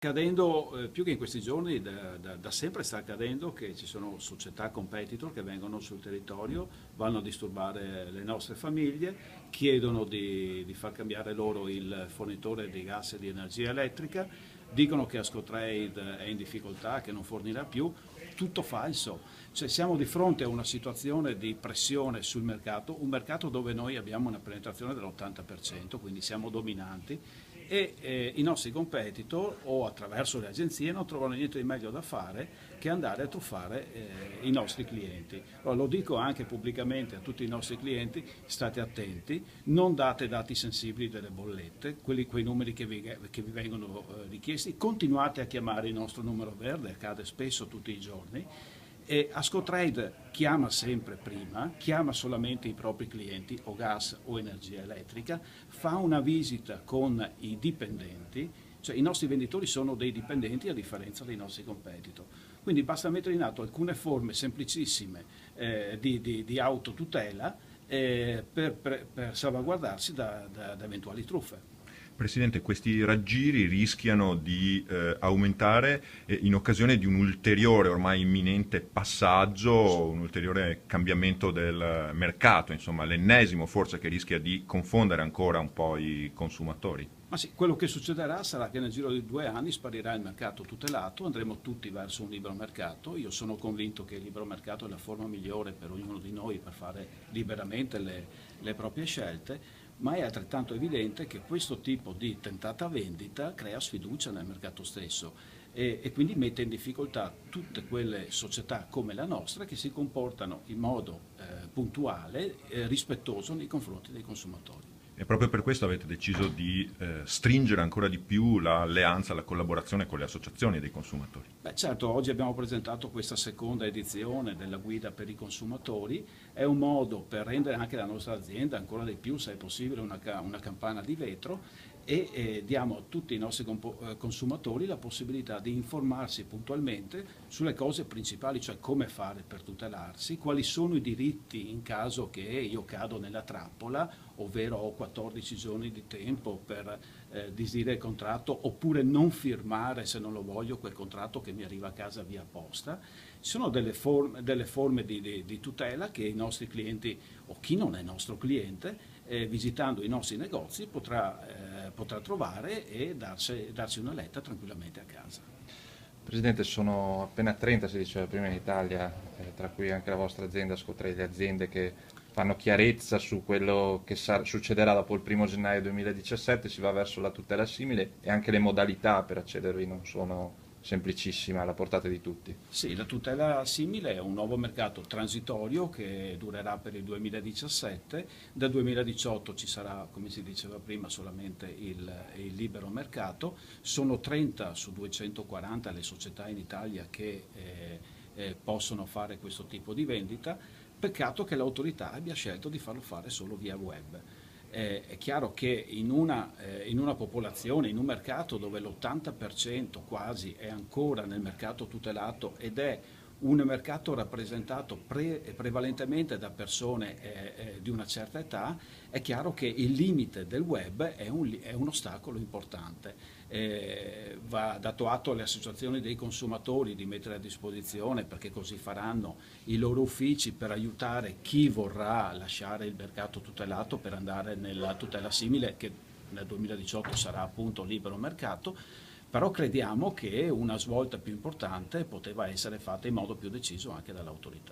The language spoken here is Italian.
accadendo, più che in questi giorni, da sempre sta accadendo che ci sono società competitor che vengono sul territorio, vanno a disturbare le nostre famiglie, chiedono di far cambiare loro il fornitore di gas e di energia elettrica, dicono che Ascotrade è in difficoltà, che non fornirà più, tutto falso. Cioè siamo di fronte a una situazione di pressione sul mercato, un mercato dove noi abbiamo una penetrazione dell'80%, quindi siamo dominanti, e i nostri competitor o attraverso le agenzie non trovano niente di meglio da fare che andare a truffare i nostri clienti. Allora, lo dico anche pubblicamente a tutti i nostri clienti: state attenti, non date dati sensibili delle bollette, quei numeri che vi vengono richiesti, continuate a chiamare il nostro numero verde, accade spesso tutti i giorni. E Ascotrade chiama sempre prima, chiama solamente i propri clienti o gas o energia elettrica, fa una visita con i dipendenti, cioè i nostri venditori sono dei dipendenti a differenza dei nostri competitor. Quindi basta mettere in atto alcune forme semplicissime di autotutela per salvaguardarsi da eventuali truffe. Presidente, questi raggiri rischiano di aumentare in occasione di un ulteriore, ormai imminente passaggio, un ulteriore cambiamento del mercato, insomma l'ennesimo forse, che rischia di confondere ancora un po' i consumatori. Ma sì, quello che succederà sarà che nel giro di 2 anni sparirà il mercato tutelato, andremo tutti verso un libero mercato. Io sono convinto che il libero mercato è la forma migliore per ognuno di noi per fare liberamente le proprie scelte, ma è altrettanto evidente che questo tipo di tentata vendita crea sfiducia nel mercato stesso e quindi mette in difficoltà tutte quelle società come la nostra che si comportano in modo puntuale e rispettoso nei confronti dei consumatori. E proprio per questo avete deciso di stringere ancora di più l'alleanza, la collaborazione con le associazioni dei consumatori. Beh, certo, oggi abbiamo presentato questa seconda edizione della guida per i consumatori, è un modo per rendere anche la nostra azienda ancora di più, se è possibile, una campana di vetro e diamo a tutti i nostri consumatori la possibilità di informarsi puntualmente sulle cose principali, cioè come fare per tutelarsi, quali sono i diritti in caso che io cado nella trappola, ovvero ho 14 giorni di tempo per disdire il contratto oppure non firmare, se non lo voglio, quel contratto che mi arriva a casa via posta. Ci sono delle forme di tutela che i nostri clienti o chi non è nostro cliente visitando i nostri negozi potrà trovare e darsi una letta tranquillamente a casa. Presidente, sono appena 30, si diceva prima, in Italia, tra cui anche la vostra azienda, Ascotrade, le aziende che fanno chiarezza su quello che succederà dopo il 1° gennaio 2017, si va verso la tutela simile e anche le modalità per accedervi non sono semplicissime, alla portata di tutti. Sì, la tutela simile è un nuovo mercato transitorio che durerà per il 2017, dal 2018 ci sarà, come si diceva prima, solamente il libero mercato, sono 30 su 240 le società in Italia che possono fare questo tipo di vendita, peccato che l'autorità abbia scelto di farlo fare solo via web. È chiaro che in una popolazione, in un mercato dove l'80% quasi è ancora nel mercato tutelato ed è un mercato rappresentato prevalentemente da persone di una certa età, è chiaro che il limite del web è un ostacolo importante. Va dato atto alle associazioni dei consumatori di mettere a disposizione, perché così faranno, i loro uffici per aiutare chi vorrà lasciare il mercato tutelato per andare nella tutela simile, che nel 2018 sarà appunto libero mercato. Però crediamo che una svolta più importante poteva essere fatta in modo più deciso anche dall'autorità.